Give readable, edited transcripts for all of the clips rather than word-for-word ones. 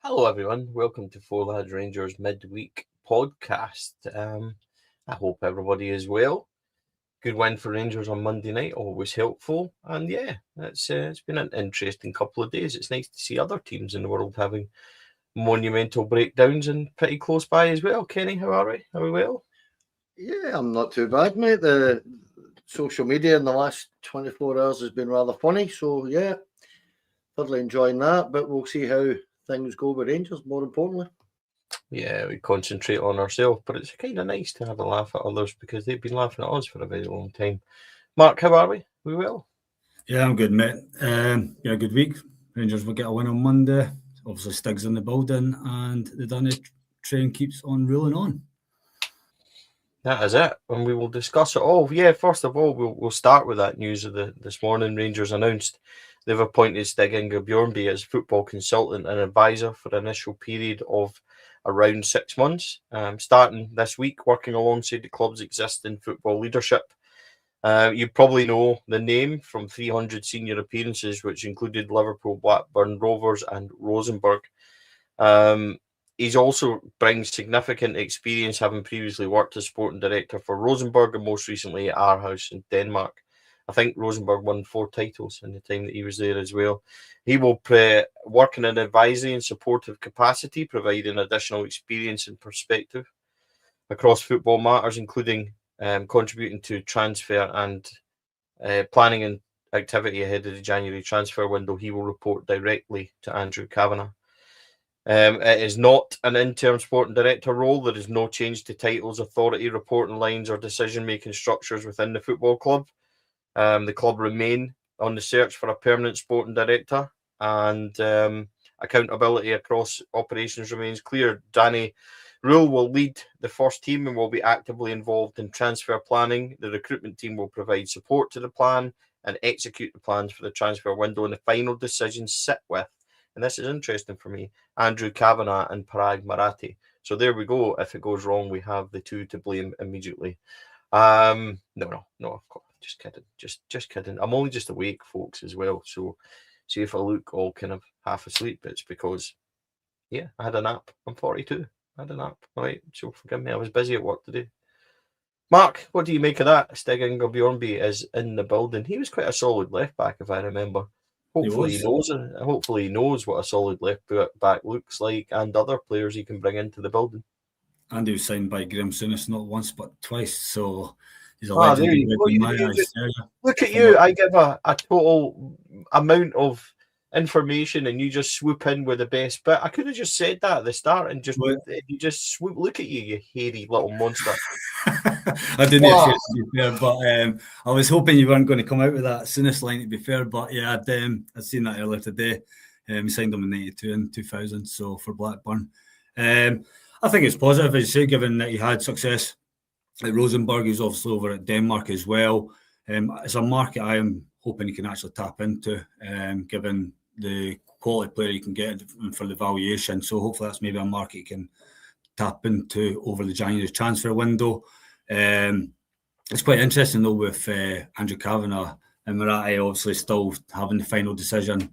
Hello, everyone. Welcome to Four Lads Rangers midweek podcast. I hope everybody is well. Good win for Rangers on Monday night, always helpful. And yeah, it's been an interesting couple of days. It's nice to see other teams in the world having monumental breakdowns and pretty close by as well. Kenny, how are we? Are we well? Yeah, I'm not too bad, mate. The social media in the last 24 hours has been rather funny. So yeah, thoroughly enjoying that. But we'll see how things go with Rangers, more importantly. Yeah, we concentrate on ourselves, but it's kind of nice to have a laugh at others because they've been laughing at us for a very long time. Mark, how are we? We well? Yeah, I'm good, mate. Good week. Rangers will get a win on Monday. Obviously, Stig's in the building, and the Dunny train keeps on rolling on. That is it, and we will discuss it all. Yeah, first of all, we'll start with that news of this morning. Rangers announced they've appointed Stig Inge Bjørnebye as football consultant and advisor for an initial period of around 6 months, starting this week, working alongside the club's existing football leadership. You probably know the name from 300 senior appearances, which included Liverpool, Blackburn Rovers and Rosenborg. He's also brings significant experience, having previously worked as sporting director for Rosenborg and most recently at Aarhus in Denmark. I think Rosenborg won 4 titles in the time that he was there as well. He will work in an advisory and supportive capacity, providing additional experience and perspective across football matters, including contributing to transfer and planning and activity ahead of the January transfer window. He will report directly to Andrew Kavanagh. It is not an interim sporting director role. There is no change to titles, authority, reporting lines, or decision-making structures within the football club. The club remain on the search for a permanent sporting director, and accountability across operations remains clear. Danny Röhl will lead the first team and will be actively involved in transfer planning. The recruitment team will provide support to the plan and execute the plans for the transfer window, and the final decisions sit with, and this is interesting for me, Andrew Kavanagh and Parag Marathi. So there we go. If it goes wrong, we have the two to blame immediately. No, of course, just kidding. Just kidding. I'm only just awake, folks, as well. So see if I look all kind of half asleep, it's because, yeah, I had a nap. I'm 42. I had a nap. All right, so forgive me. I was busy at work today. Mark, what do you make of that? Stig Inge Bjørnebye is in the building. He was quite a solid left back, if I remember. Hopefully he knows what a solid left back looks like and other players he can bring into the building. And he was signed by Graham Souness not once but twice, so he's a legend. Look at you. I give a total amount of information and you just swoop in with the best bit. I could have just said that at the start and you just swoop. Look at you hairy little monster. I didn't know if to be fair, but I was hoping you weren't going to come out with that Souness line, to be fair. But yeah, I'd seen that earlier today. He signed him in 92 and 2000, so for Blackburn. I think it's positive, as you say, given that he had success at Rosenborg. He's obviously over at Denmark as well. It's a market I am hoping he can actually tap into, given the quality player he can get for the valuation. So hopefully that's maybe a market he can tap into over the January transfer window. It's quite interesting though with Andrew Kavanagh and Marathi obviously still having the final decision.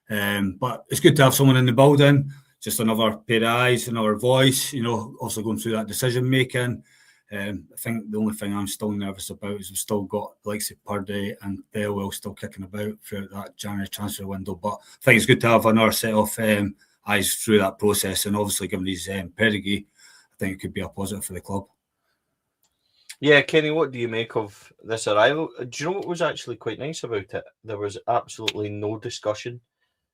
But it's good to have someone in the building, just another pair of eyes, another voice, also going through that decision making. I think the only thing I'm still nervous about is we've still got the likes of Purdy and Bellwell still kicking about throughout that January transfer window. But I think it's good to have another set of eyes through that process, and obviously given his pedigree, I think it could be a positive for the club. Yeah, Kenny, what do you make of this arrival? Do you know what was actually quite nice about it? There was absolutely no discussion.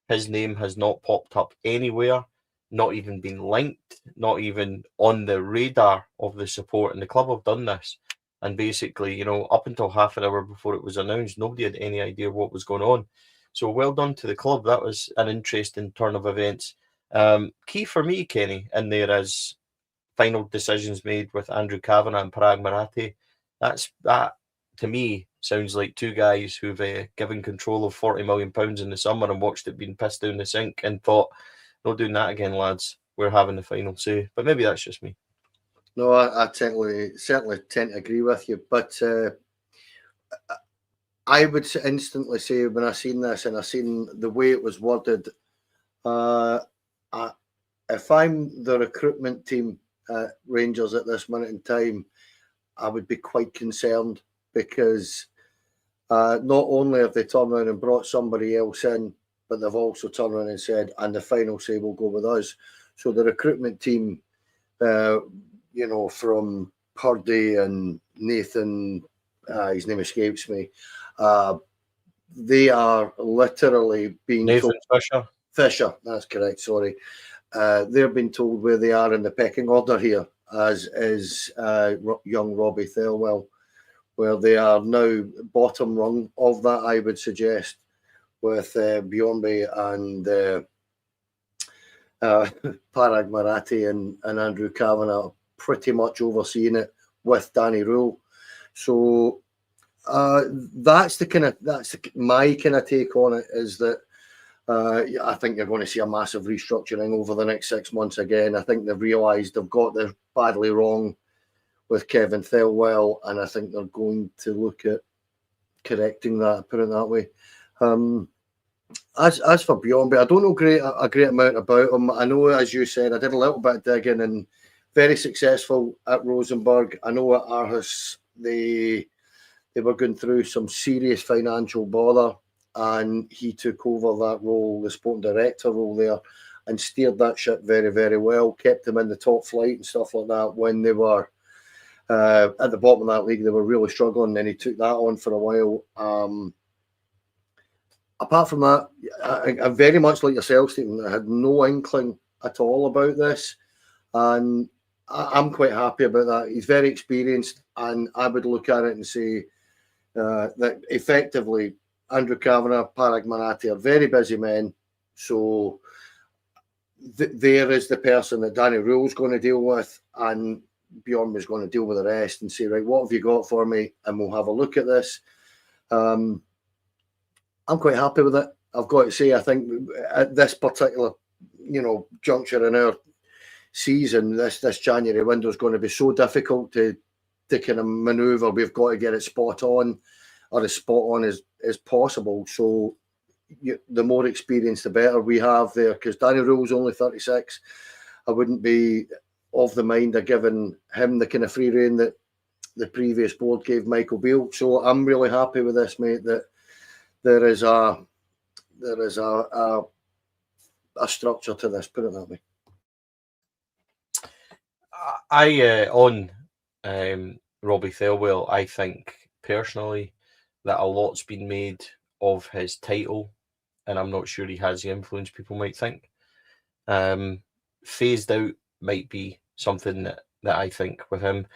His name has not popped up anywhere, not even been linked, not even on the radar of the support. And the club have done this. And basically, up until half an hour before it was announced, nobody had any idea what was going on. So well done to the club. That was an interesting turn of events. Key for me, Kenny, in there is final decisions made with Andrew Kavanagh and Parag Marathi. That to me sounds like two guys who've given control of £40 million in the summer and watched it being pissed down the sink and thought, "No doing that again, lads. We're having the final say." But maybe that's just me. No, I certainly tend to agree with you. But I would instantly say when I seen this and I seen the way it was worded, if I'm the recruitment team at Rangers at this minute in time, I would be quite concerned because not only have they turned around and brought somebody else in, but they've also turned around and said, and the final say will go with us. So the recruitment team, from Purdy and Nathan, his name escapes me, they are literally being Nathan told, Fisher, that's correct, sorry. They're being told where they are in the pecking order here, as is young Robbie Thelwell, where they are now bottom rung of that, I would suggest, with Bjørnebye and Parag Marathi and Andrew Kavanagh pretty much overseeing it with Danny Röhl. So that's my kind of take on it, is that I think you're going to see a massive restructuring over the next 6 months again. I think they've realised they've got this badly wrong with Kevin Thelwell, and I think they're going to look at correcting that, put it that way. As for Bjørnebye, I don't know a great amount about him. I know, as you said, I did a little bit of digging, and very successful at Rosenborg. I know at Aarhus they were going through some serious financial bother, and he took over that role, the sporting director role there, and steered that ship very, very well, kept them in the top flight and stuff like that when they were at the bottom of that league. They were really struggling, and he took that on for a while. Apart from that, I very much like yourself, Stephen, I had no inkling at all about this, and I'm quite happy about that. He's very experienced, and I would look at it and say that effectively Andrew Kavanagh, Parag Marathi are very busy men, so there is the person that Danny Röhl's going to deal with, and Bjørnebye's going to deal with the rest and say, right, what have you got for me? And we'll have a look at this. I'm quite happy with it. I've got to say, I think at this particular, juncture in our season, this January window is going to be so difficult to kind of manoeuvre. We've got to get it spot on, or as spot on as possible. So the more experience, the better we have there, because Danny Röhl's only 36. I wouldn't be of the mind of giving him the kind of free rein that the previous board gave Michael Beale. So I'm really happy with this, mate, that there is a structure to this, put it that way. On Robbie Thelwell, I think personally that a lot's been made of his title, and I'm not sure he has the influence people might think. Phased out might be something that I think with him.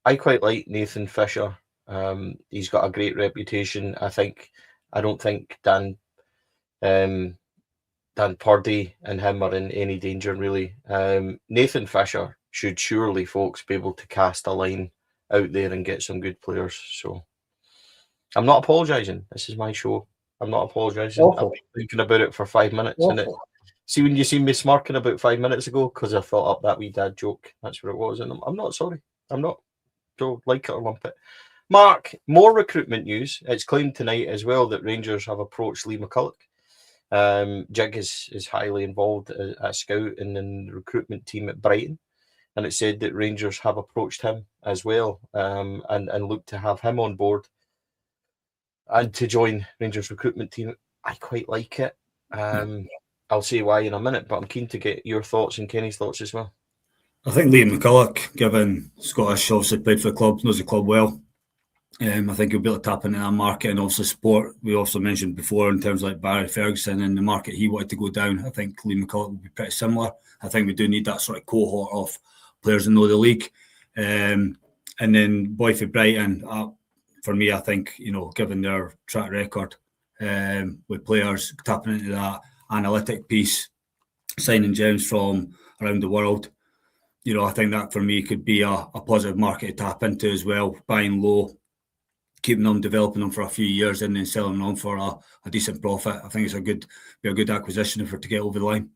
I quite like Nathan Fisher. He's got a great reputation. I don't think Dan Purdy and him are in any danger, really. Nathan Fisher should surely, folks, be able to cast a line out there and get some good players. So I'm not apologising. This is my show. I'm not apologising. I've been thinking about it for 5 minutes. And see, when you seen me smirking about 5 minutes ago, because I thought up that wee dad joke, that's what it was. And I'm not sorry. I'm not. So like it or lump it. Mark, more recruitment news. It's claimed tonight as well that Rangers have approached Lee McCulloch. Jig is highly involved at Scout and in the recruitment team at Brighton. And it said that Rangers have approached him as well and look to have him on board and to join Rangers recruitment team. I quite like it. I'll say why in a minute, but I'm keen to get your thoughts and Kenny's thoughts as well. I think Lee McCulloch, given Scottish, obviously played for the club, knows the club well. I think he'll be able to tap into that market, and also sport. We also mentioned before in terms of like Barry Ferguson and the market he wanted to go down. I think Lee McCulloch will be pretty similar. I think we do need that sort of cohort of players that know the league. And then boy for Brighton, for me, I think, given their track record with players tapping into that analytic piece, signing gems from around the world, I think that for me could be a positive market to tap into as well, buying low, keeping them, developing them for a few years, and then selling them on for a decent profit. I think it's a good acquisition for to get over the line.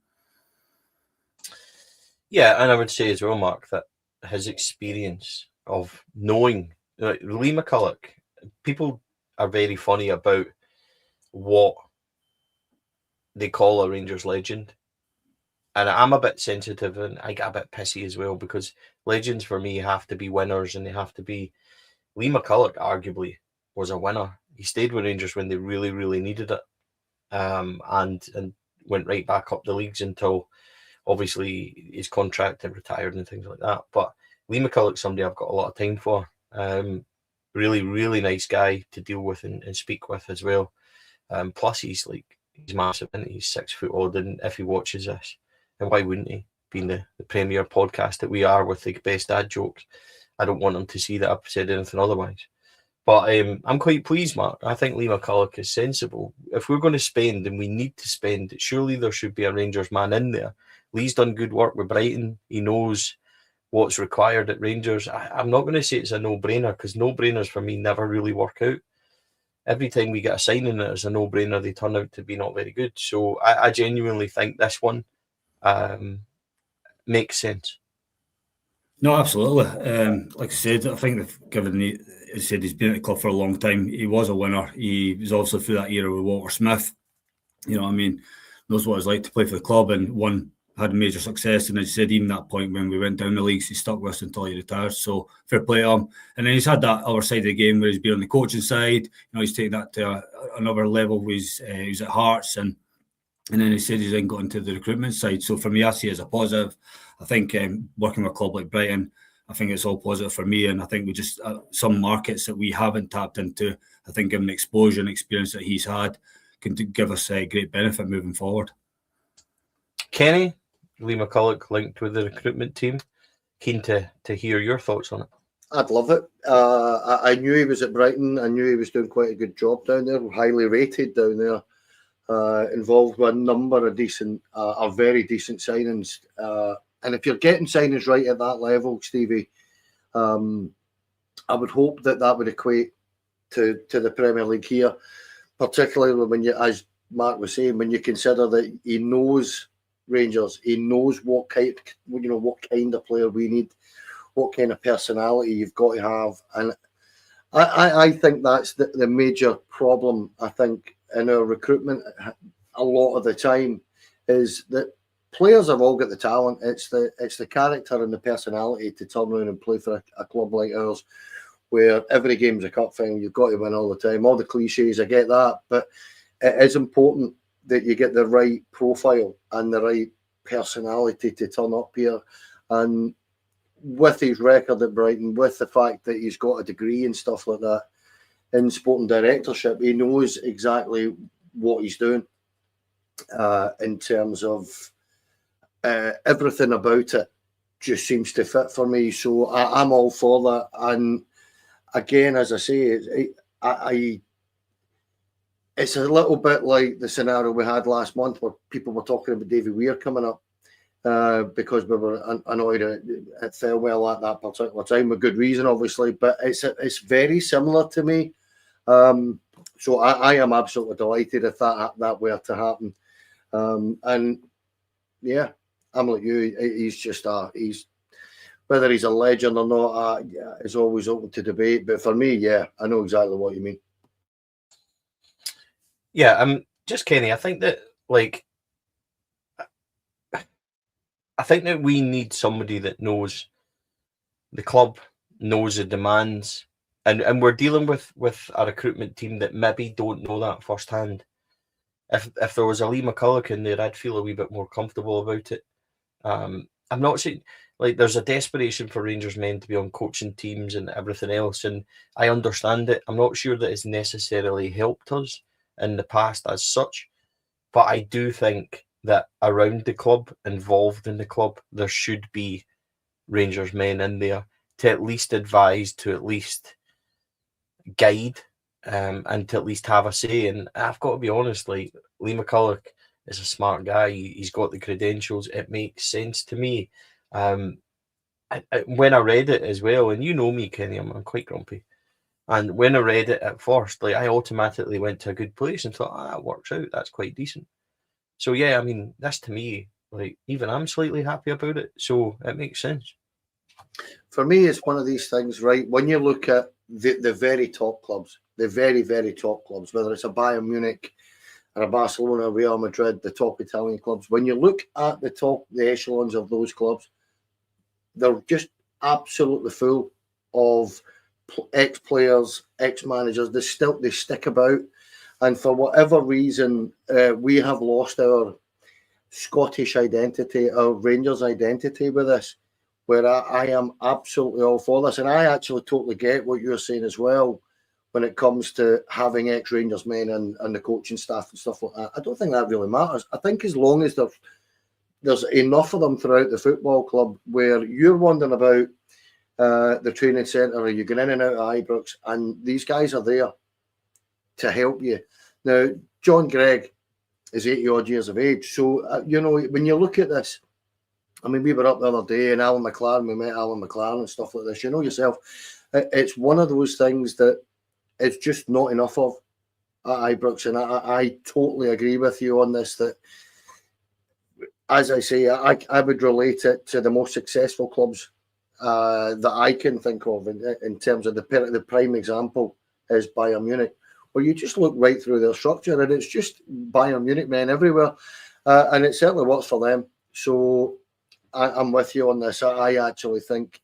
Yeah, and I would say as well, Mark, that his experience of knowing Lee McCulloch, people are very funny about what they call a Rangers legend. And I'm a bit sensitive and I get a bit pissy as well, because legends for me have to be winners, and they have to be. Lee McCulloch arguably was a winner. He stayed with Rangers when they really, really needed it, and went right back up the leagues until obviously his contract and retired and things like that. But Lee McCulloch's somebody I've got a lot of time for. Really, really nice guy to deal with and speak with as well. Plus he's massive, and he's 6 foot odd, and if he watches this, and why wouldn't he, being the premier podcast that we are with the best dad jokes? I don't want him to see that I've said anything otherwise. But I'm quite pleased, Mark. I think Lee McCulloch is sensible. If we're going to spend, and we need to spend, surely there should be a Rangers man in there. Lee's done good work with Brighton. He knows what's required at Rangers. I'm not going to say it's a no-brainer, because no-brainers for me never really work out. Every time we get a signing that is a no-brainer, they turn out to be not very good. So I genuinely think this one makes sense. No, absolutely. Like I said, I think he's been at the club for a long time. He was a winner. He was also through that era with Walter Smith. You know what I mean? Knows what it's like to play for the club, and had major success. And as you said, even that point when we went down the leagues, he stuck with us until he retired. So fair play to him. And then he's had that other side of the game where he's been on the coaching side. He's taken that to another level. He's at Hearts, and then he said he's then got into the recruitment side. So for me, I see it as a positive. I think working with a club like Brighton, I think it's all positive for me. And I think we just, some markets that we haven't tapped into, I think given the exposure and experience that he's had, can give us a great benefit moving forward. Kenny, Lee McCulloch linked with the recruitment team. Keen to hear your thoughts on it. I'd love it. I knew he was at Brighton. I knew he was doing quite a good job down there, highly rated down there. Involved with a number of very decent signings. And if you're getting signings right at that level, Stevie, I would hope that would equate to the Premier League here, particularly when you, as Mark was saying, when you consider that he knows Rangers, he knows what kind of player we need, what kind of personality you've got to have, and I think that's the major problem. I think in our recruitment, a lot of the time, is that players have all got the talent. It's the character and the personality to turn around and play for a club like ours, where every game's a cup final. You've got to win all the time. All the cliches, I get that, but it is important that you get the right profile and the right personality to turn up here. And with his record at Brighton, with the fact that he's got a degree and stuff like that in sporting directorship, he knows exactly what he's doing in terms of everything about it just seems to fit for me. So I'm all for that. And again, as I say, it's a little bit like the scenario we had last month where people were talking about Davy Weir coming up because we were annoyed at Thelwell at that particular time, with good reason, obviously. But it's very similar to me. So I am absolutely delighted if that were to happen. And yeah, I'm like you. He's just he's whether he's a legend or not is always open to debate. But for me, yeah, I know exactly what you mean. Yeah, just Kenny. I think that we need somebody that knows the club, knows the demands, and we're dealing with a recruitment team that maybe don't know that firsthand. If there was a Lee McCulloch in there, I'd feel a wee bit more comfortable about it. I'm not saying there's a desperation for Rangers men to be on coaching teams and everything else, and I understand it. I'm not sure that it's necessarily helped us in the past as such, but I do think that around the club, involved in the club, there should be Rangers men in there to at least advise, to at least guide, and to at least have a say. And I've got to be honest, Lee McCulloch is a smart guy. He's got the credentials. It makes sense to me. When I read it as well, and you know me, Kenny, I'm quite grumpy. And when I read it at first, I automatically went to a good place and thought, that works out. That's quite decent. So yeah, I mean, this to me, even I'm slightly happy about it. So it makes sense. For me, it's one of these things, right? When you look at the very top clubs, the very, very top clubs, whether it's a Bayern Munich, or a Barcelona, Real Madrid, the top Italian clubs, when you look at the echelons of those clubs, they're just absolutely full of ex-players, ex-managers. They stick about, and for whatever reason, we have lost our Scottish identity, our Rangers identity with this, where I am absolutely all for this, and I actually totally get what you're saying as well when it comes to having ex-Rangers men and the coaching staff and stuff like that. I don't think that really matters. I think as long as there's enough of them throughout the football club where you're wandering about the training centre or you're going in and out of Ibrox, and these guys are there to help you. Now, John Gregg is 80-odd years of age. So, when you look at this, I mean, we were up the other day and Alan McLaren, we met Alan McLaren and stuff like this. You know yourself, it's one of those things that it's just not enough of at Ibrox. And I totally agree with you on this, that, as I say, I would relate it to the most successful clubs that I can think of in terms of the prime example is Bayern Munich, where you just look right through their structure and it's just Bayern Munich men everywhere. And it certainly works for them. So I'm with you on this. I actually think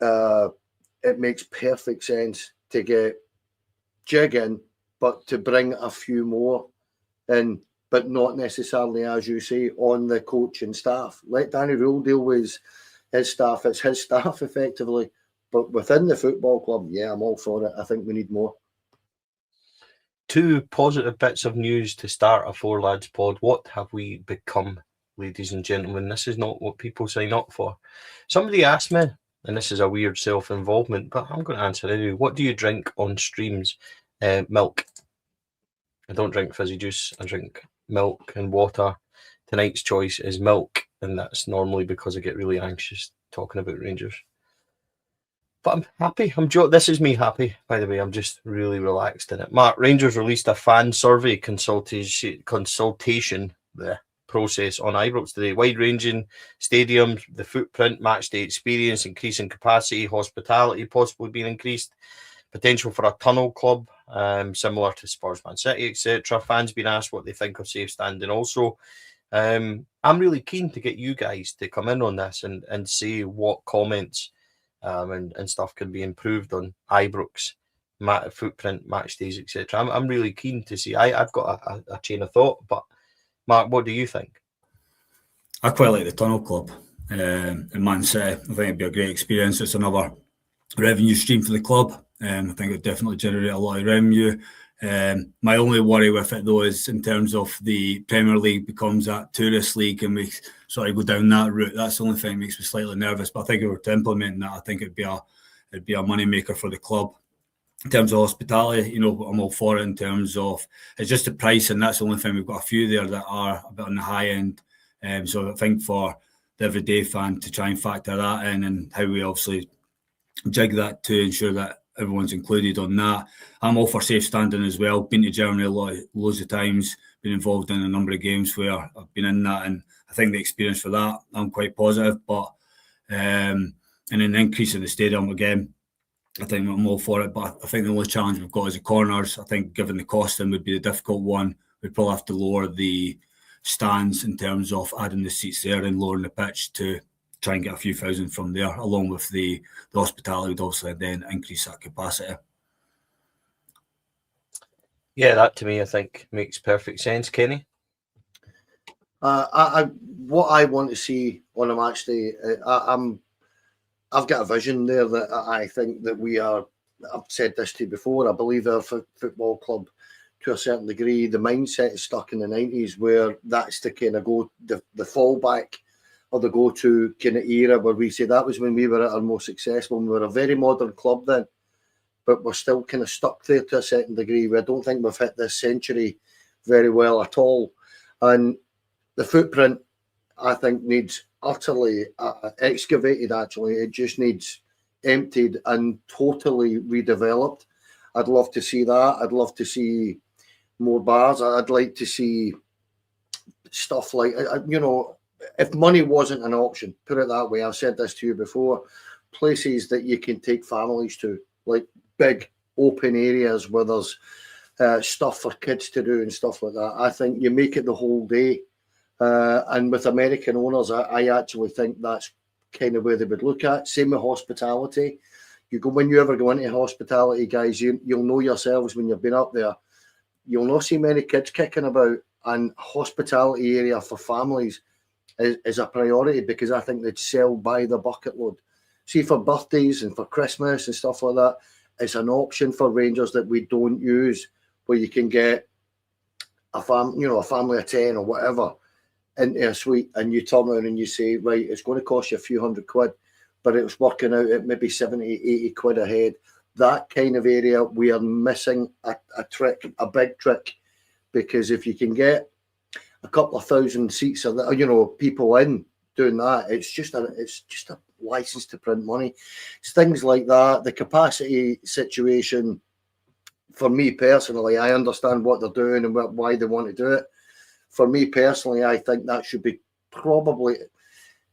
it makes perfect sense to get Jig in, but to bring a few more in, but not necessarily, as you say, on the coaching staff. Let Danny Röhl deal with his staff. It's his staff, effectively. But within the football club, yeah, I'm all for it. I think we need more. Two positive bits of news to start a Four Lads pod. What have we become, ladies and gentlemen? This is not what people sign up for. Somebody asked me, and this is a weird self-involvement, but I'm going to answer anyway. What do you drink on streams? Milk. I don't drink fizzy juice. I drink milk and water. Tonight's choice is milk, and that's normally because I get really anxious talking about Rangers. But I'm happy. This is me happy, by the way. I'm just really relaxed in it. Mark, Rangers released a fan survey consultation process on Ibrox today. Wide-ranging stadiums, the footprint, match day experience, increasing capacity, hospitality possibly being increased, potential for a tunnel club, similar to Spurs, Man City, etc. Fans being asked what they think of safe standing also. I'm really keen to get you guys to come in on this and see what comments and stuff can be improved on Ibrox footprint, match days, etc. I'm really keen to see. I've got a chain of thought, but Mark, what do you think? I quite like the Tunnel Club in Man City. I think it'd be a great experience. It's another revenue stream for the club. I think it would definitely generate a lot of revenue. My only worry with it, though, is in terms of the Premier League becomes that tourist league and we sort of go down that route. That's the only thing that makes me slightly nervous. But I think if we were to implement that, I think it'd be a money maker for the club. In terms of hospitality, I'm all for it. In terms of it's just the price, and that's the only thing. We've got a few there that are a bit on the high end. So I think for the everyday fan to try and factor that in, and how we obviously jig that to ensure that everyone's included on that. I'm all for safe standing as well. Been to Germany loads of times, been involved in a number of games where I've been in that, and I think the experience for that, I'm quite positive. But and an increase in the stadium again, I think I'm all for it. But I think the only challenge we've got is the corners. I think given the costing would be the difficult one. We'd probably have to lower the stands in terms of adding the seats there and lowering the pitch to try and get a few thousand from there, along with the hospitality would obviously then increase that capacity. Yeah, that to me I think makes perfect sense. Kenny? What I want to see on a match day, I've got a vision there that I think that we are. I've said this to you before. I believe our football club, to a certain degree, the mindset is stuck in the 90s, where that's the kind of the fallback or the go-to kind of era, where we say that was when we were at our most successful. We were a very modern club then, but we're still kind of stuck there to a certain degree. I don't think we've hit this century very well at all. And the footprint, I think, needs utterly excavated, actually. It just needs emptied and totally redeveloped. I'd love to see that. I'd love to see more bars. I'd like to see stuff like, if money wasn't an option, put it that way, I've said this to you before, places that you can take families to, like big open areas where there's stuff for kids to do and stuff like that. I think you make it the whole day. And with American owners, I actually think that's kind of where they would look at. Same with hospitality. When you ever go into hospitality, guys, you'll know yourselves when you've been up there. You'll not see many kids kicking about, and hospitality area for families is a priority, because I think they'd sell by the bucket load. See, for birthdays and for Christmas and stuff like that, it's an option for Rangers that we don't use, where you can get a family of 10 or whatever into a suite, and you turn around and you say, right, it's going to cost you a few £100, but it was working out at maybe 70, 80 quid a head. That kind of area, we are missing a trick, a big trick, because if you can get a couple of thousand seats, people in doing that, it's just a license to print money. It's things like that. The capacity situation, for me personally, I understand what they're doing and why they want to do it. For me personally, I think that should be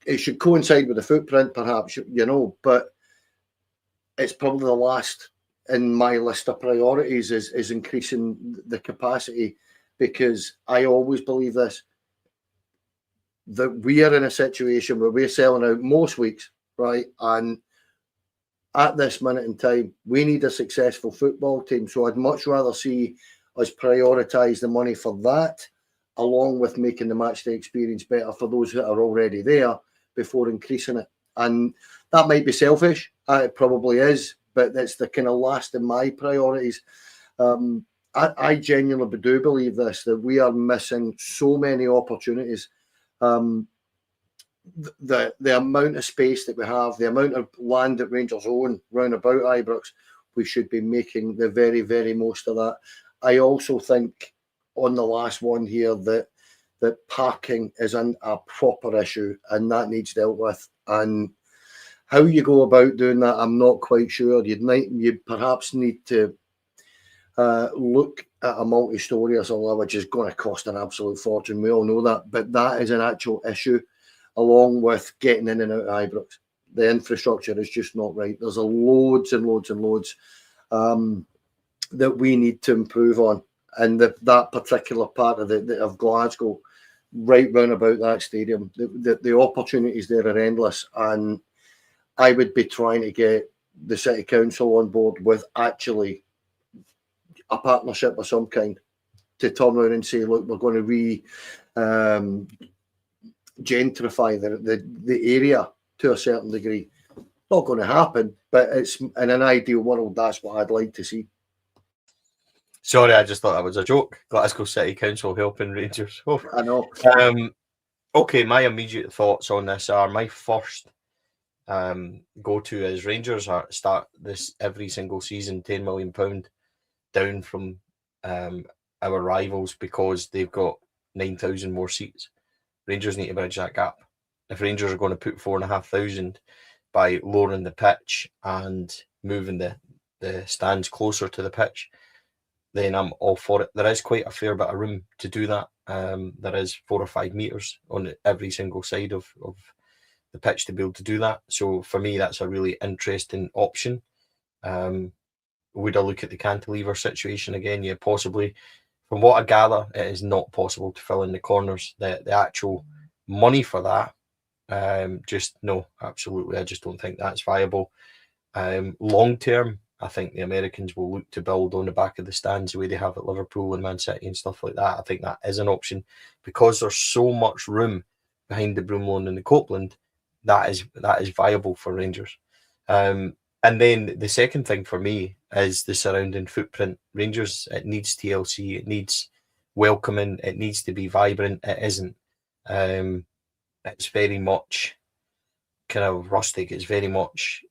it should coincide with the footprint, perhaps, but it's probably the last in my list of priorities is increasing the capacity, because I always believe this, that we are in a situation where we're selling out most weeks, right? And at this minute in time, we need a successful football team. So I'd much rather see us prioritise the money for that, along with making the matchday experience better for those that are already there, before increasing it. And that might be selfish. It probably is, but that's the kind of last in my priorities. I genuinely do believe this, that we are missing so many opportunities. The amount of space that we have, the amount of land that Rangers own round about Ibrox, we should be making the very, very most of that. I also think, on the last one here, that parking is a proper issue, and that needs dealt with. And how you go about doing that, I'm not quite sure. You'd perhaps need to look at a multi-story or something, which is going to cost an absolute fortune. We all know that, but that is an actual issue, along with getting in and out of Ibrox. The infrastructure is just not right. There's loads and loads and loads that we need to improve on, and that particular part of Glasgow, right round about that stadium, the opportunities there are endless. And I would be trying to get the City Council on board with actually a partnership of some kind, to turn around and say, look, we're going to gentrify the area to a certain degree. Not going to happen, but it's in an ideal world, that's what I'd like to see. Sorry, I just thought that was a joke. Glasgow City Council helping Rangers. Oh. I know. Okay, my immediate thoughts on this are, my first go-to is Rangers start this every single season £10 million down from our rivals, because they've got 9,000 more seats. Rangers need to bridge that gap. If Rangers are going to put 4,500 by lowering the pitch and moving the stands closer to the pitch, then I'm all for it. There is quite a fair bit of room to do that. There is 4 or 5 metres on every single side of the pitch to be able to do that. So for me, that's a really interesting option. Would I look at the cantilever situation again? Yeah, possibly. From what I gather, it is not possible to fill in the corners. The actual money for that, just no, absolutely. I just don't think that's viable. Long term, I think the Americans will look to build on the back of the stands the way they have at Liverpool and Man City and stuff like that. I think that is an option, because there's so much room behind the Broomloan and the Copeland. That is viable for Rangers. And then the second thing for me is the surrounding footprint. Rangers, it needs TLC, it needs welcoming, it needs to be vibrant. It isn't. It's very much kind of rustic. It's very much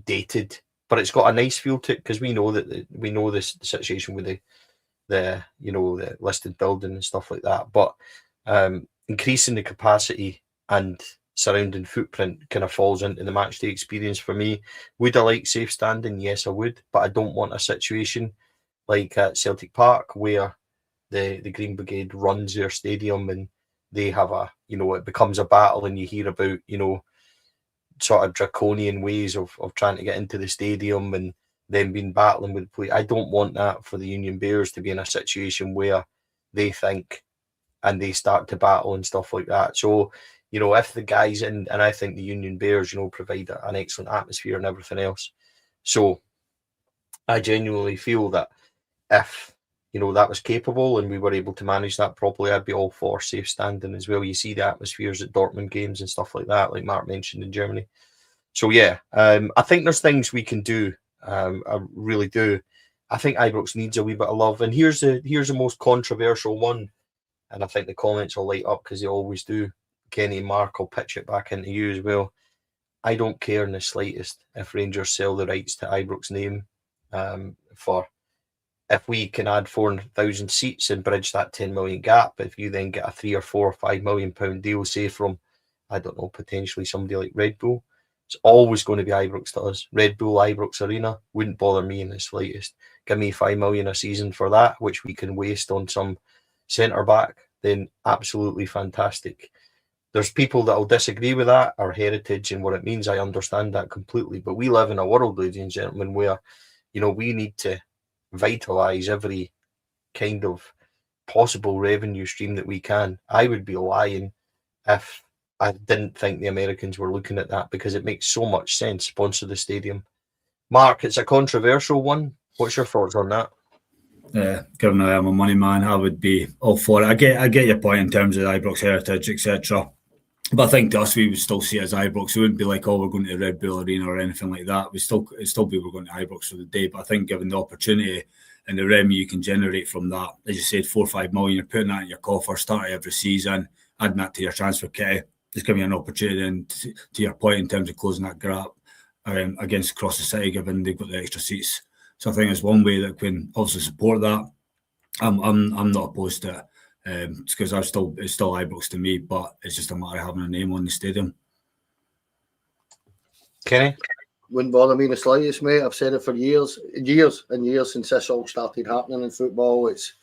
dated, but it's got a nice feel to it, because we know this situation with the listed building and stuff like that. But increasing the capacity and surrounding footprint kind of falls into the matchday experience for me. Would I like safe standing? Yes, I would, but I don't want a situation like at Celtic Park where the Green Brigade runs their stadium and they have it becomes a battle, and you hear about, sort of draconian ways of trying to get into the stadium, and then been battling with play. I don't want that for the Union Bears to be in a situation where they think and they start to battle and stuff like that. So, you know, if the guys and I think the Union Bears, you know, provide an excellent atmosphere and everything else. So I genuinely feel that if, you know, that was capable and we were able to manage that properly, I'd be all for safe standing as well. You see the atmospheres at Dortmund games and stuff like that, like Mark mentioned in Germany. So yeah, I think there's things we can do. I really do. I think Ibrox needs a wee bit of love. And here's the most controversial one. And I think the comments will light up because they always do. Kenny and Mark, I'll pitch it back into you as well. I don't care in the slightest if Rangers sell the rights to Ibrox name for if we can add 400,000 seats and bridge that 10 million gap. If you then get a £3 or £4 or £5 million deal, say from, I don't know, potentially somebody like Red Bull, it's always going to be Ibrox to us. Red Bull, Ibrox Arena wouldn't bother me in the slightest. Give me £5 million a season for that, which we can waste on some centre back, then absolutely fantastic. There's people that will disagree with that, our heritage and what it means. I understand that completely, but we live in a world, ladies and gentlemen, where, you know, we need to vitalise every kind of possible revenue stream that we can. I would be lying if I didn't think the Americans were looking at that, because it makes so much sense. Sponsor the stadium. Mark, it's a controversial one. What's your thoughts on that? Given I am a money man, I would be all for it. I get your point in terms of Ibrox heritage, etc. But I think to us, we would still see it as Ibrox. It wouldn't be like, oh, we're going to Red Bull Arena or anything like that. It'd still be we're going to Ibrox for the day. But I think given the opportunity and the revenue you can generate from that, as you said, 4 or 5 million, you're putting that in your coffer, starting every season, adding that to your transfer kit, just giving you an opportunity. And to your point in terms of closing that gap against across the city, given they've got the extra seats. So I think it's one way that can also support that. I'm not opposed to it. Because it's still Ibrox to me, but it's just a matter of having a name on the stadium. Kenny? Wouldn't bother me in the slightest, mate. I've said it for years and years since this all started happening in football. It's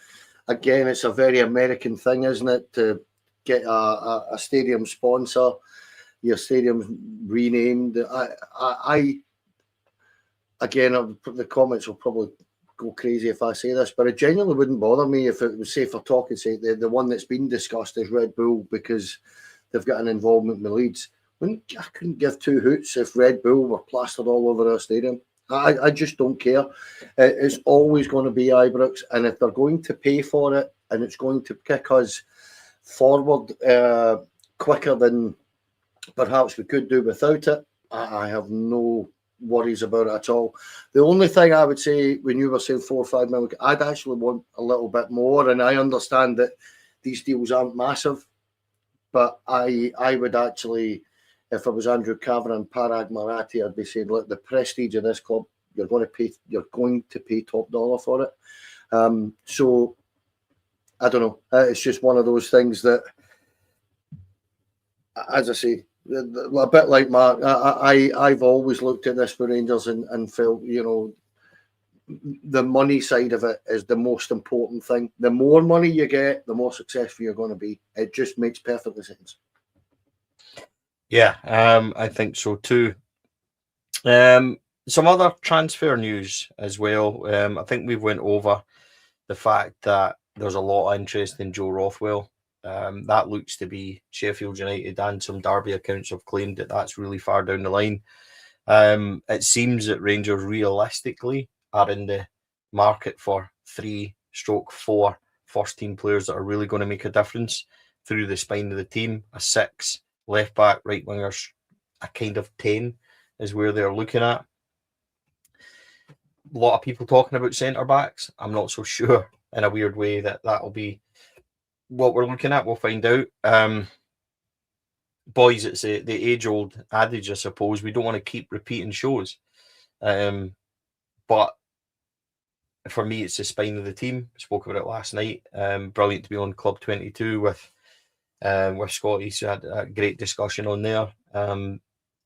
a very American thing, isn't it, to get a stadium sponsor, your stadium renamed. The comments will probably go crazy if I say this, but it genuinely wouldn't bother me if it was, say, for talking's sake, the one that's been discussed is Red Bull, because they've got an involvement with Leeds. I couldn't give two hoots if Red Bull were plastered all over our stadium. I just don't care. It's always going to be Ibrox, and if they're going to pay for it and it's going to kick us forward quicker than perhaps we could do without it, I have no worries about it at all. The only thing I would say, when you were saying 4 or 5 million, I'd actually want a little bit more, and I understand that these deals aren't massive, but I would actually, if I was Andrew Cavan and Parag Marathi, I'd be saying, look, the prestige of this club, you're going to pay top dollar for it. So I don't know. It's just one of those things that, as I say, a bit like Mark, I've always looked at this for Rangers and felt, you know, the money side of it is the most important thing. The more money you get, the more successful you're going to be. It just makes perfect sense. Yeah, I think so too. Some other transfer news as well. I think we've went over the fact that there's a lot of interest in Joe Rothwell. That looks to be Sheffield United, and some Derby accounts have claimed that that's really far down the line. It seems that Rangers realistically are in the market for 3/4 first-team players that are really going to make a difference through the spine of the team. A 6 left back, right wingers, a kind of 10 is where they're looking at. A lot of people talking about centre backs. I'm not so sure, in a weird way, that will be what we're looking at. We'll find out. Boys, it's the age-old adage, I suppose. We don't want to keep repeating shows. But for me, it's the spine of the team. I spoke about it last night. Brilliant to be on Club 22 with Scotty. So I had a great discussion on there.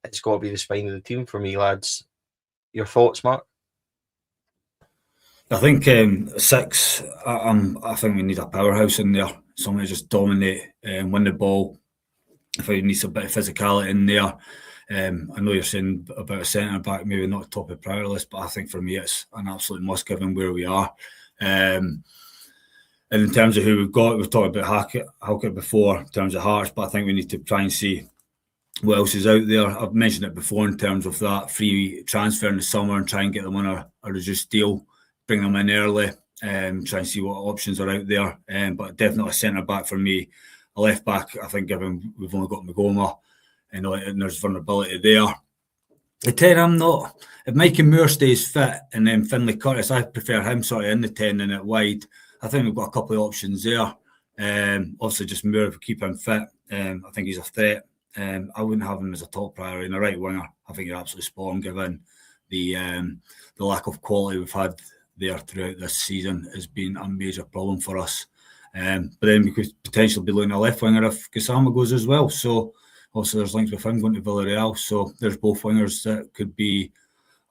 It's got to be the spine of the team for me, lads. Your thoughts, Mark? I think 6. I think we need a powerhouse in there. Somebody just dominate and win the ball. I think we need a bit of physicality in there. I know you're saying about a centre back, maybe not top of priority list, but I think for me it's an absolute must given where we are. And in terms of who we've got, we've talked about Halkett before in terms of Hearts, but I think we need to try and see what else is out there. I've mentioned it before in terms of that free transfer in the summer and try and get them on a reduced deal, bring them in early, try and see what options are out there. But definitely a centre back for me. A left back, I think, given we've only got Magoma, and there's vulnerability there. The 10, I'm not. If Mikey Moore stays fit and then Finlay Curtis, I prefer him sort of in the 10 and it wide. I think we've got a couple of options there. Obviously, just Moore, if we keep him fit, I think he's a threat. I wouldn't have him as a top priority. And a right winger, I think you're absolutely spot on, given the lack of quality we've had there throughout this season has been a major problem for us. But then we could potentially be looking at a left winger if Gassama goes as well. So also there's links with him going to Villarreal. So there's both wingers that could be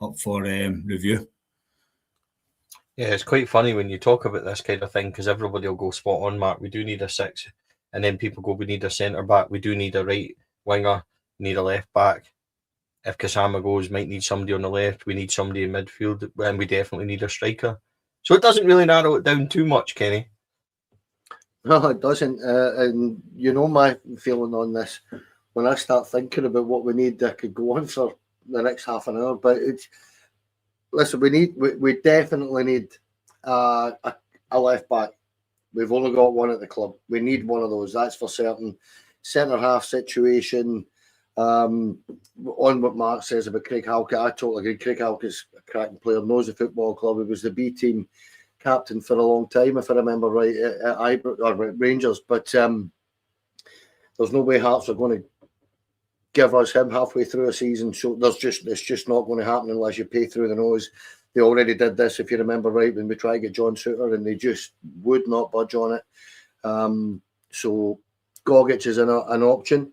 up for review. Yeah, it's quite funny when you talk about this kind of thing because everybody will go spot on, Mark. We do need a 6. And then people go, we need a centre back. We do need a right winger. We need a left back. If Gassama goes, might need somebody on the left. We need somebody in midfield. And we definitely need a striker. So it doesn't really narrow it down too much, Kenny. No, it doesn't. And you know my feeling on this. When I start thinking about what we need, I could go on for the next half an hour. But listen, we definitely need a left back. We've only got one at the club. We need one of those. That's for certain. Centre half situation. On what Mark says about Craig Halkett, I totally agree. Craig Halkett's a cracking player. Knows the football club. He was the B team captain for a long time, if I remember right, at Ibrox or Rangers. But there's no way Hearts are going to give us him halfway through a season. So it's just not going to happen unless you pay through the nose. They already did this, if you remember right, when we tried to get John Souttar, and they just would not budge on it. So Gogic is an option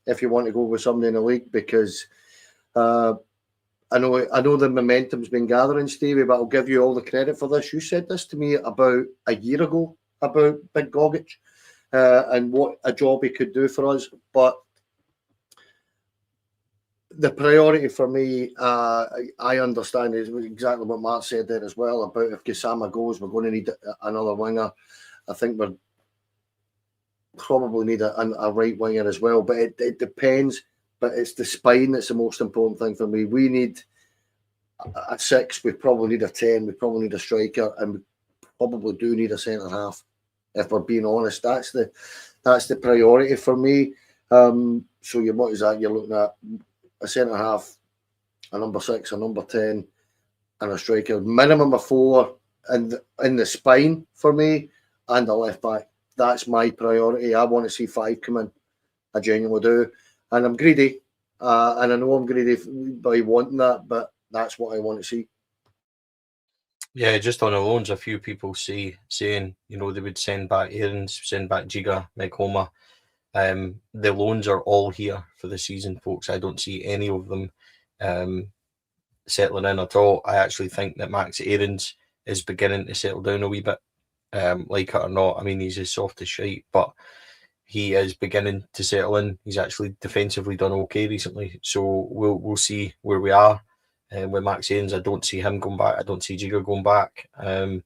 if you want to go with somebody in the league, because I know the momentum's been gathering, Stevie, but I'll give you all the credit for this. You said this to me about a year ago about Big Gogic and what a job he could do for us. But the priority for me, I understand, is exactly what Mark said there as well, about if Gassama goes, we're going to need another winger. I think we're probably need a right winger as well, but it depends. But it's the spine that's the most important thing for me. We need a 6, we probably need a 10, we probably need a striker, and we probably do need a centre half. If we're being honest, that's the priority for me. So what is that? You're looking at a centre half, a number 6, a number 10, and a striker. Minimum of 4 in the spine for me, and a left back. That's my priority. I want to see 5 come in. I genuinely do. And I'm greedy. And I know I'm greedy by wanting that, but that's what I want to see. Yeah, just on the loans, a few people saying, they would send back Aarons, send back Giga, Megoma. The loans are all here for the season, folks. I don't see any of them settling in at all. I actually think that Max Aarons is beginning to settle down a wee bit, like it or not. I mean, he's as soft as shite, but he is beginning to settle in. He's actually defensively done okay recently, so we'll see where we are. With Max Aarons, I don't see him going back. I don't see Giga going back. And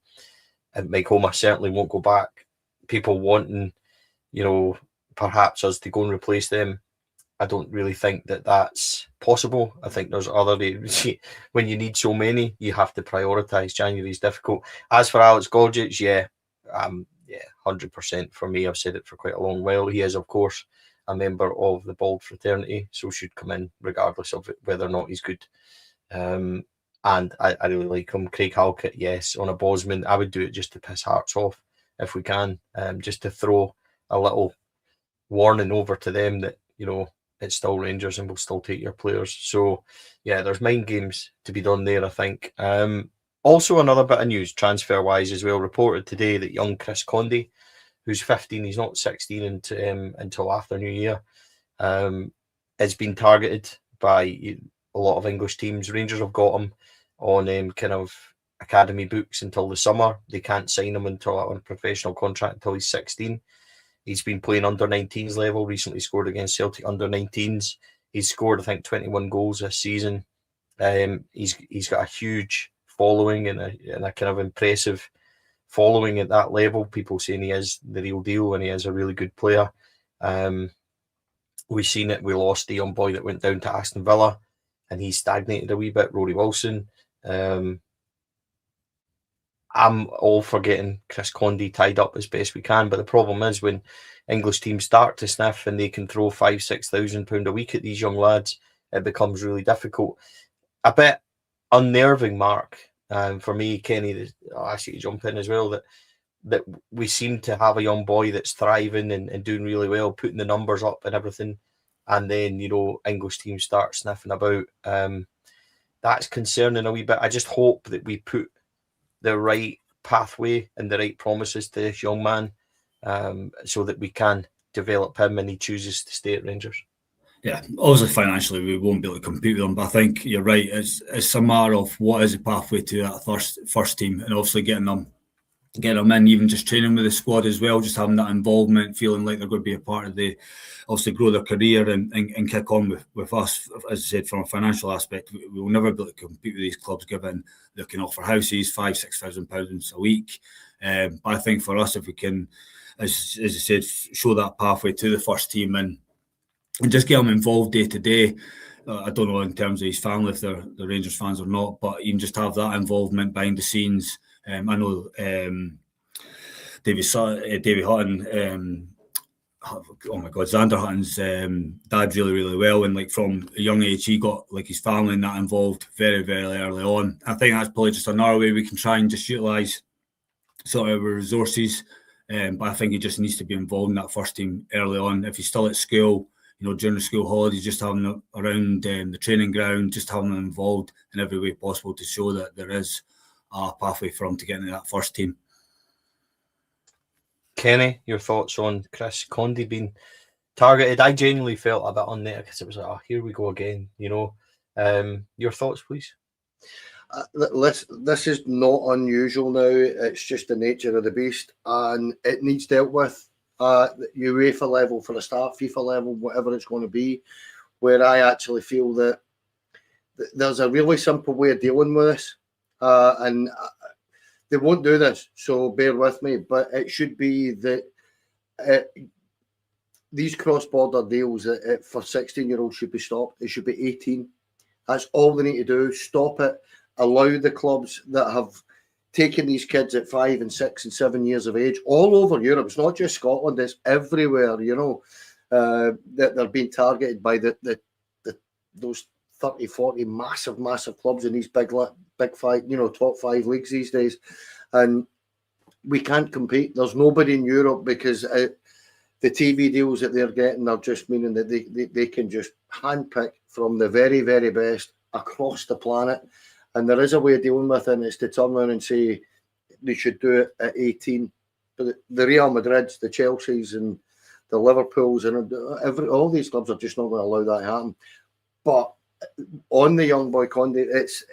Megoma certainly won't go back. People wanting, perhaps us to go and replace them. I don't really think that that's possible. I think there's other when you need so many, you have to prioritise. January is difficult. As for Alex Gogic, 100% for me. I've said it for quite a long while. He is, of course, a member of the Bald Fraternity, so should come in regardless of whether or not he's good. And I really like him. Craig Halkett, yes. On a Bosman, I would do it just to piss Hearts off if we can, just to throw a little warning over to them that, it's still Rangers and we'll still take your players. So, yeah, there's mind games to be done there, I think. Also, another bit of news, transfer-wise as well, reported today that young Chris Condé, who's 15, he's not 16 until after New Year, has been targeted by a lot of English teams. Rangers have got him on kind of academy books until the summer. They can't sign him on a professional contract until he's 16. He's been playing under 19s level, recently scored against Celtic under 19s. He's scored, I think, 21 goals this season. He's got a huge following and a kind of impressive following at that level. People saying he is the real deal and he is a really good player. We've seen it. We lost the young boy that went down to Aston Villa, and he stagnated a wee bit. Rory Wilson. I'm all for getting Chris Condé tied up as best we can, but the problem is when English teams start to sniff and they can throw £5,000-6,000 a week at these young lads, it becomes really difficult. A bit unnerving, Mark, for me, Kenny. I'll ask you to jump in as well. That we seem to have a young boy that's thriving and doing really well, putting the numbers up and everything, and then English teams start sniffing about. That's concerning a wee bit. I just hope that we put the right pathway and the right promises to this young man, so that we can develop him and he chooses to stay at Rangers. Yeah, obviously financially we won't be able to compete with them, but I think you're right. It's a matter of what is the pathway to that first team, and obviously getting them in, even just training with the squad as well, just having that involvement, feeling like they're going to be a part of obviously grow their career and kick on with us. As I said, from a financial aspect, we will never be able to compete with these clubs given they can offer houses, £5,000-6,000 a week. But I think for us, if we can, as I said, show that pathway to the first team and just get them involved day to day. I don't know in terms of his family if they're Rangers fans or not, but you can just have that involvement behind the scenes. I know Davy Hutton, oh my God, Xander Hutton's dad really well, and like from a young age he got like his family and that involved very early on. I think that's probably just another way we can try and just utilise sort of our resources, but I think he just needs to be involved in that first team early on. If he's still at school, during the school holidays, just having them around the training ground, just having them involved in every way possible to show that there is a pathway for him to get into that first team. Kenny, your thoughts on Chris Condé being targeted? I genuinely felt a bit on there because it was like, oh, here we go again. Your thoughts, please. This is not unusual now. It's just the nature of the beast, and it needs dealt with. UEFA level for a start, FIFA level, whatever it's going to be, where I actually feel that there's a really simple way of dealing with this, and they won't do this, so bear with me, but it should be that these cross-border deals for 16-year-olds should be stopped. It should be 18. That's all they need to do. Stop it. Allow the clubs that have taken these kids at 5 and 6 and 7 years of age all over Europe. It's not just Scotland, it's everywhere, that they're being targeted by those 30, 40 massive clubs in these big five, top 5 leagues these days. And we can't compete. There's nobody in Europe because the TV deals that they're getting are just meaning that they can just handpick from the very, very best across the planet. And there is a way of dealing with it, and it's to turn around and say they should do it at 18. But the Real Madrids, the Chelseas and the Liverpools and all these clubs are just not going to allow that to happen. But on the young boy Condé, it's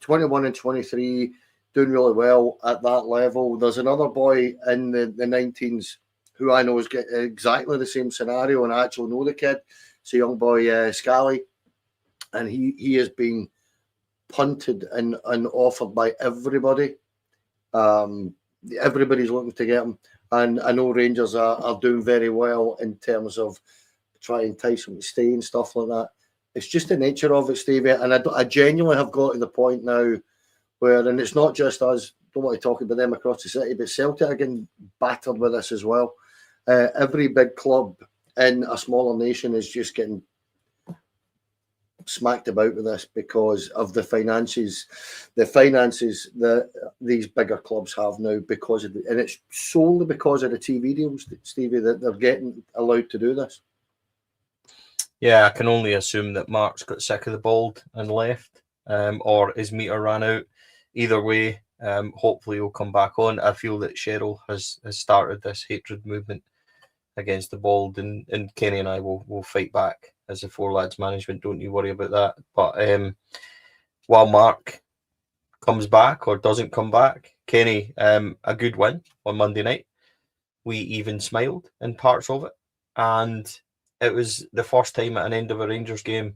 21 and 23, doing really well at that level. There's another boy in the 19s who I know is exactly the same scenario, and I actually know the kid. It's a young boy, Scally, and he has been punted and offered by everybody. Everybody's looking to get him, and I know Rangers are doing very well in terms of trying to entice him to stay and stuff like that. It's just the nature of it, Stevie, and I genuinely have got to the point now where, and it's not just us, don't want to talk about them across the city, but Celtic are getting battered with this as well. Every big club in a smaller nation is just getting smacked about with this because of the finances that these bigger clubs have now, and it's solely because of the TV deals, Stevie, that they're getting allowed to do this. Yeah, I can only assume that Mark's got sick of the bald and left, or his meter ran out. Either way, hopefully he'll come back on. I feel that Cheryl has started this hatred movement against the bald, and Kenny and I will fight back as a Four Lads management. Don't you worry about that. But while Mark comes back or doesn't come back, Kenny, a good win on Monday night. We even smiled in parts of it, and it was the first time at an end of a Rangers game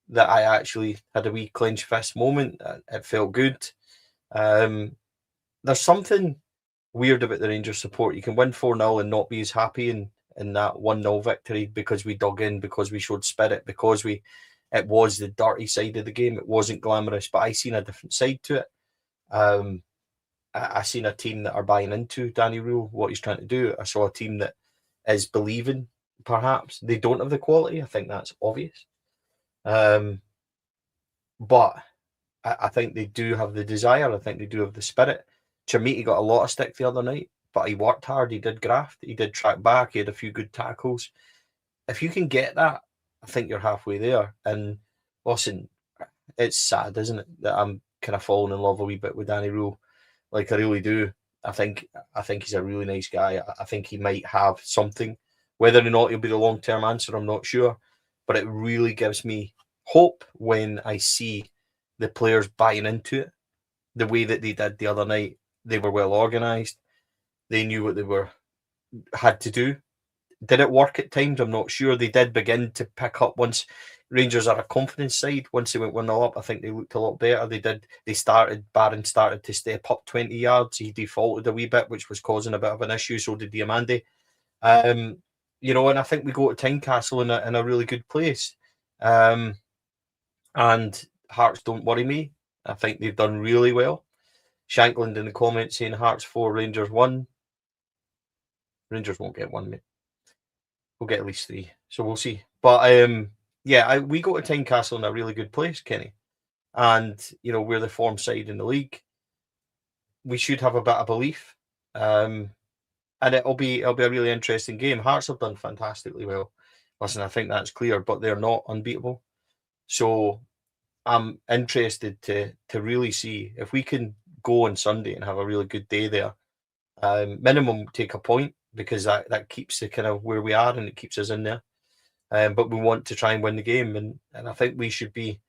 that I actually had a wee clenched fist moment. It felt good. There's something weird about the Rangers support. You can win 4-0 and not be as happy in that 1-0 victory because we dug in, because we showed spirit, because it was the dirty side of the game. It wasn't glamorous, but I seen a different side to it. I seen a team that are buying into Danny Röhl, what he's trying to do. I saw a team that is believing, perhaps. They don't have the quality. I think that's obvious. But I think they do have the desire. I think they do have the spirit. Chermiti got a lot of stick the other night, but he worked hard. He did graft. He did track back. He had a few good tackles. If you can get that, I think you're halfway there. And listen, it's sad, isn't it, that I'm kind of falling in love a wee bit with Danny Röhl. Like, I really do. I think he's a really nice guy. I think he might have something. Whether or not he'll be the long-term answer, I'm not sure. But it really gives me hope when I see the players buying into it the way that they did the other night. They were well organised. They knew what they had to do. Did it work at times? I'm not sure. They did begin to pick up once Rangers are a confidence side. Once they went 1-0 up, I think they looked a lot better. Barron started to step up 20 yards. He defaulted a wee bit, which was causing a bit of an issue. So did Diamande. And I think we go to Tynecastle in a really good place. And Hearts don't worry me. I think they've done really well. Shankland in the comments saying Hearts 4, Rangers 1. Rangers won't get 1, mate. We'll get at least 3. So we'll see. But we go to Tynecastle in a really good place, Kenny. And, we're the form side in the league. We should have a bit of belief. And it'll be a really interesting game. Hearts have done fantastically well. Listen, I think that's clear, but they're not unbeatable. So I'm interested to really see if we can go on Sunday and have a really good day there. Minimum take a point, because that keeps the kind of where we are and it keeps us in there. But we want to try and win the game, and I think we should be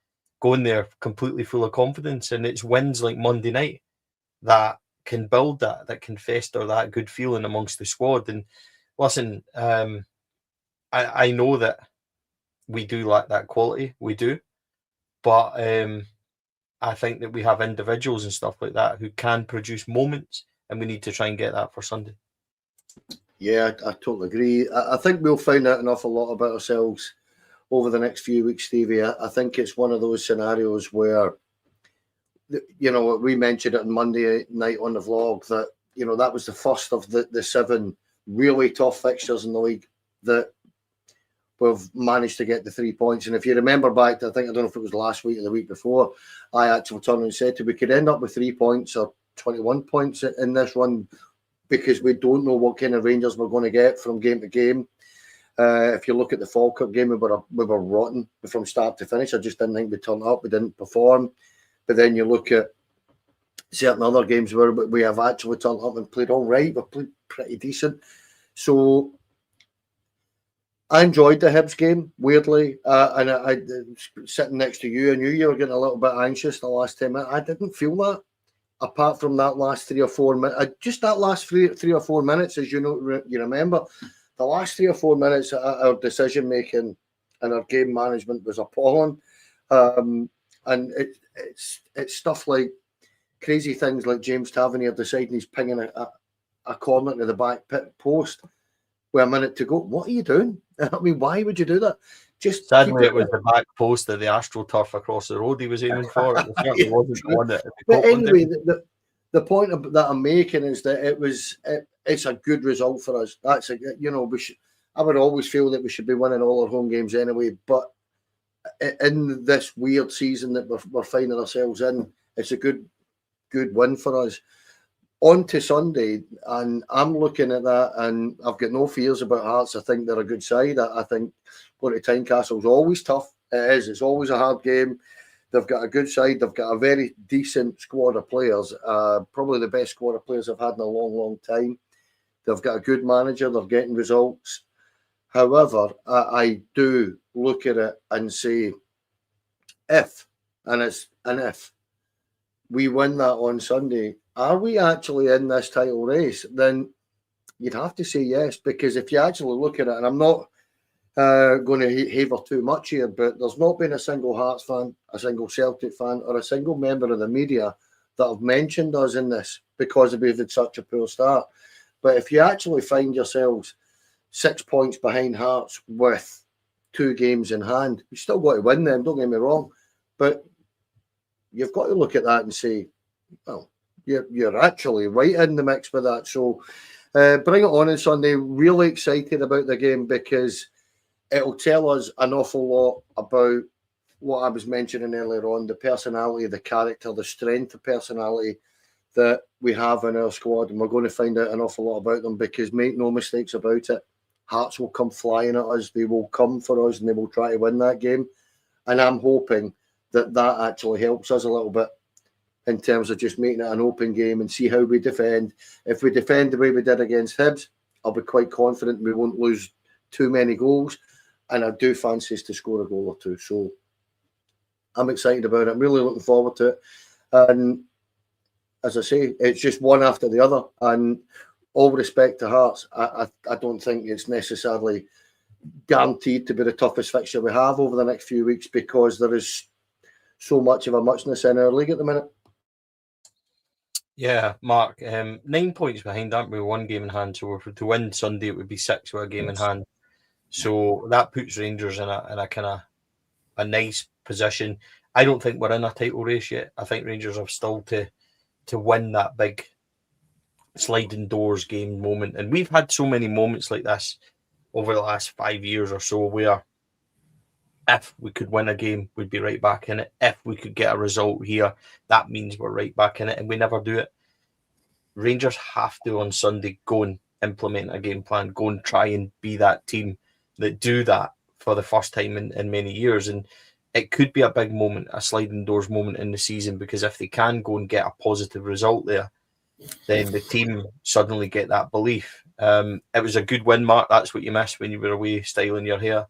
going there completely full of confidence. And it's wins like Monday night that can build that can fester that good feeling amongst the squad. And listen, I know that we do lack that quality, we do, but I think that we have individuals and stuff like that who can produce moments, and we need to try and get that for Sunday. Yeah, I totally agree. I think we'll find out an awful lot about ourselves over the next few weeks, Stevie. I think it's one of those scenarios where, we mentioned it on Monday night on the vlog that, that was the first of the 7 really tough fixtures in the league that we've managed to get the 3 points. And if you remember back to, I don't know if it was last week or the week before, I actually turned and said we could end up with 3 points or 21 points in this run, because we don't know what kind of Rangers we're going to get from game to game. If you look at the Falkirk game, we were rotten from start to finish. I just didn't think we turned up. We didn't perform. But then you look at certain other games where we have actually turned up and played all right. We played pretty decent. So I enjoyed the Hibs game, weirdly. And I sitting next to you, I knew you were getting a little bit anxious the last 10 minutes. I didn't feel that. Apart from that last 3 or 4 minutes, just that last 3 or 4 minutes, as you remember, the last 3 or 4 minutes, our decision making and our game management was appalling. And it's stuff like crazy things like James Tavernier deciding he's pinging a corner to the back pit post with a minute to go. What are you doing? I mean, why would you do that? Just sadly, it was the back post of the AstroTurf across the road he was aiming for. It certainly wasn't the one that. But anyway, the point that I'm making is that it's a good result for us. That's I would always feel that we should be winning all our home games anyway. But in this weird season that we're finding ourselves in, it's a good win for us. On to Sunday, and I'm looking at that, and I've got no fears about Hearts. I think they're a good side. I think going to Tynecastle is always tough. It is. It's always a hard game. They've got a good side. They've got a very decent squad of players. Probably the best squad of players I've had in a long, long time. They've got a good manager. They're getting results. However, I do look at it and say, if we win that on Sunday, are we actually in this title race? Then you'd have to say yes, because if you actually look at it, and I'm not going to haver too much here, but there's not been a single Hearts fan, a single Celtic fan, or a single member of the media that have mentioned us in this because we've had such a poor start. But if you actually find yourselves 6 points behind Hearts with 2 games in hand, you still got to win them, don't get me wrong. But you've got to look at that and say, well, you're actually right in the mix with that. So bring it on Sunday. Really excited about the game because it'll tell us an awful lot about what I was mentioning earlier on, the personality, the character, the strength of personality that we have in our squad. And we're going to find out an awful lot about them because make no mistakes about it, Hearts will come flying at us. They will come for us and they will try to win that game. And I'm hoping that actually helps us a little bit in terms of just making it an open game and see how we defend. If we defend the way we did against Hibs, I'll be quite confident we won't lose too many goals. And I do fancy us to score a goal or two. So I'm excited about it. I'm really looking forward to it. And as I say, it's just one after the other. And all respect to Hearts, I don't think it's necessarily guaranteed to be the toughest fixture we have over the next few weeks because there is so much of a muchness in our league at the minute. Yeah, Mark, 9 points behind, aren't we? 1 game in hand. So if we're to win Sunday, it would be 6 with a game in hand. So that puts Rangers in a kind of a nice position. I don't think we're in a title race yet. I think Rangers have still to win that big sliding doors game moment. And we've had so many moments like this over the last 5 years or so where if we could win a game, we'd be right back in it. If we could get a result here, that means we're right back in it, and we never do it. Rangers have to, on Sunday, go and implement a game plan, go and try and be that team that do that for the first time in many years. And it could be a big moment, a sliding doors moment in the season, because if they can go and get a positive result there, then the team suddenly get that belief. It was a good win, Mark. That's what you missed when you were away styling your hair.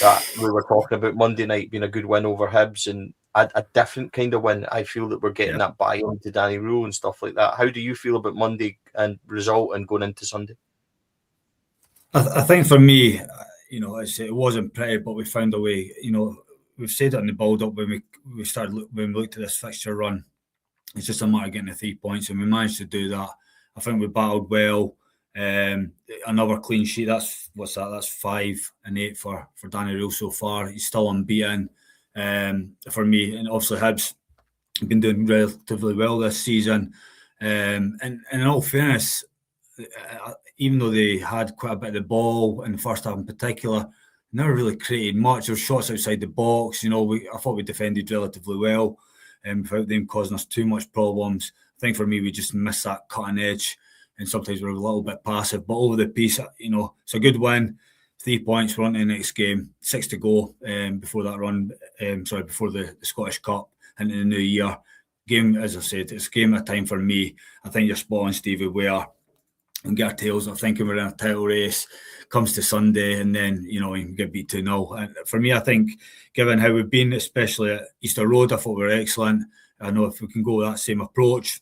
That we were talking about Monday night being a good win over Hibs and a different kind of win. I feel that we're getting that buy-in to Danny Röhl and stuff like that. How do you feel about Monday and result and going into Sunday? I think for me, it wasn't pretty, but we found a way. We've said it in the build-up when we looked at this fixture run. It's just a matter of getting the 3 points, and we managed to do that. I think we battled well. Another clean sheet. That's 5 and 8 for Danny Röhl so far. He's still unbeaten for me, and obviously Hibs have been doing relatively well this season. And in all fairness, even though they had quite a bit of the ball in the first half in particular, never really created much. There were shots outside the box. I thought we defended relatively well, without them causing us too much problems. I think for me, we just missed that cutting edge. And sometimes we're a little bit passive, but over the piece, it's a good win. 3 points, we're on to the next game. 6 to go before that run. Before the Scottish Cup into the new year. Game, as I said, it's game of time for me. I think you're spot on, Stevie. We are and get our tails not thinking we're in a title race. Comes to Sunday, and then we get beat 2-0. And for me, I think given how we've been, especially at Easter Road, I thought we were excellent. I know if we can go with that same approach,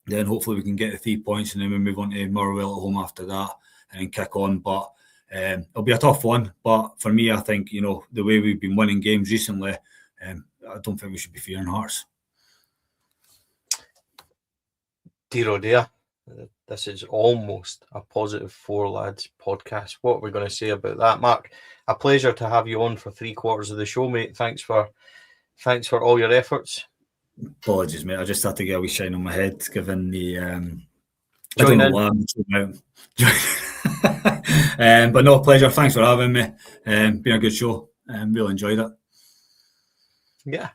then hopefully we can get the 3 points and then we move on to Motherwell at home after that and then kick on. But it'll be a tough one. But for me, I think, the way we've been winning games recently, I don't think we should be fearing Hearts. Dear oh dear, this is almost a Positive Four Lads podcast. What are we going to say about that? Mark, a pleasure to have you on for 3/4 of the show, mate. Thanks for all your efforts. Apologies, mate. I just had to get a wee shine on my head, given the Join in. But no, pleasure. Thanks for having me. Been a good show. Really enjoyed it. Yeah.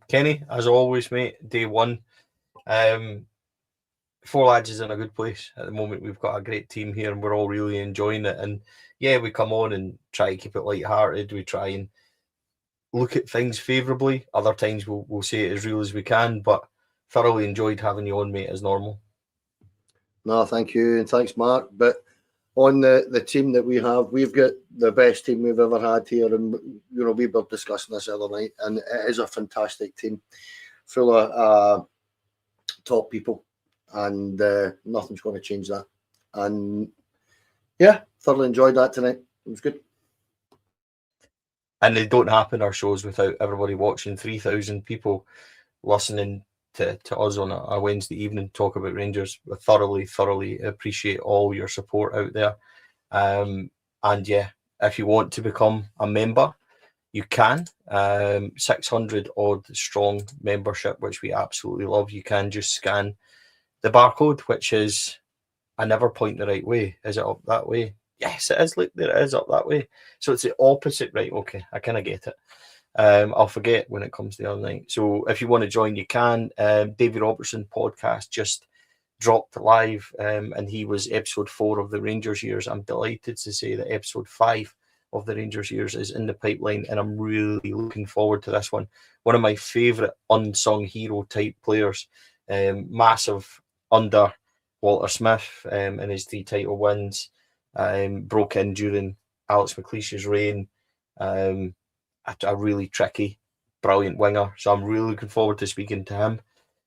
Kenny, as always, mate, day one. Four Lads is in a good place at the moment. We've got a great team here and we're all really enjoying it. And yeah, we come on and try to keep it light-hearted. We try and look at things favourably. Other times we'll say it as real as we can, but thoroughly enjoyed having you on, mate, as normal. No, thank you, and thanks, Mark. But on the team that we have, we've got the best team we've ever had here, and we were discussing this the other night, and it is a fantastic team, full of top people, and nothing's going to change that. And yeah, thoroughly enjoyed that tonight. It was good. And they don't happen, our shows, without everybody watching. 3,000 people listening to us on a Wednesday evening talk about Rangers. We thoroughly appreciate all your support out there. And yeah, if you want to become a member, you can. 600 odd strong membership, which we absolutely love. You can just scan the barcode, which is, I never point the right way. Is it up that way? Yes, it is. Look, there it is, up that way. So it's the opposite, right? Okay, I kind of get it. I'll forget when it comes to the other night. So if you want to join, you can. David Robertson podcast just dropped live, and he was episode 4 of the Rangers years. I'm delighted to say that episode 5 of the Rangers years is in the pipeline, and I'm really looking forward to this one. One of my favourite unsung hero type players, massive under Walter Smith and his 3 title wins, broke in during Alex McLeish's reign, a really tricky, brilliant winger. So I'm really looking forward to speaking to him,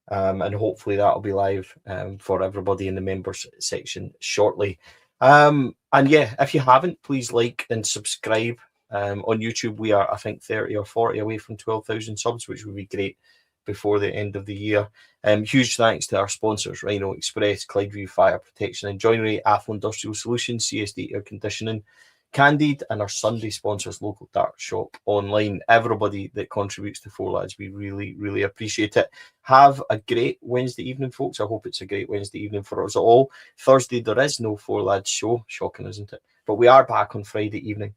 and hopefully that'll be live for everybody in the members section shortly. And yeah, if you haven't, please like and subscribe. On YouTube, we are, I think, 30 or 40 away from 12,000 subs, which would be great before the end of the year. Huge thanks to our sponsors, Rhino Express, Clydeview Fire Protection and Joinery, Athol Industrial Solutions, CSD Air Conditioning, Candid, and our Sunday sponsors, Local Dart Shop Online. Everybody that contributes to Four Lads, we really appreciate it. Have a great Wednesday evening, folks. I hope it's a great Wednesday evening for us all. Thursday, there is no Four Lads show. Shocking, isn't it? But we are back on Friday evening.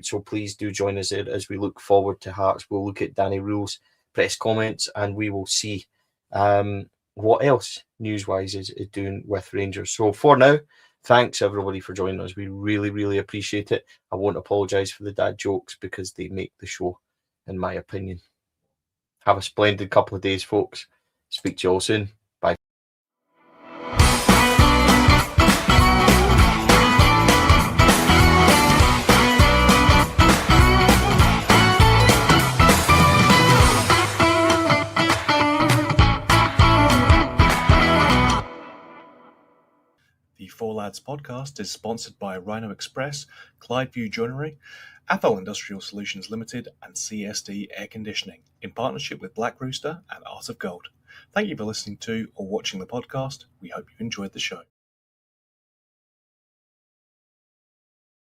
So please do join us there as we look forward to Hearts. We'll look at Danny Röhl's press comments, and we will see what else news-wise is doing with Rangers. So for now, thanks everybody for joining us. We really appreciate it. I won't apologise for the dad jokes because they make the show, in my opinion. Have a splendid couple of days, folks. Speak to you all soon. Bye. The Four Lads podcast is sponsored by Rhino Express, Clydeview Joinery, Athol Industrial Solutions Limited, and CSD Air Conditioning, in partnership with Black Rooster and Art of Gold. Thank you for listening to or watching the podcast. We hope you enjoyed the show.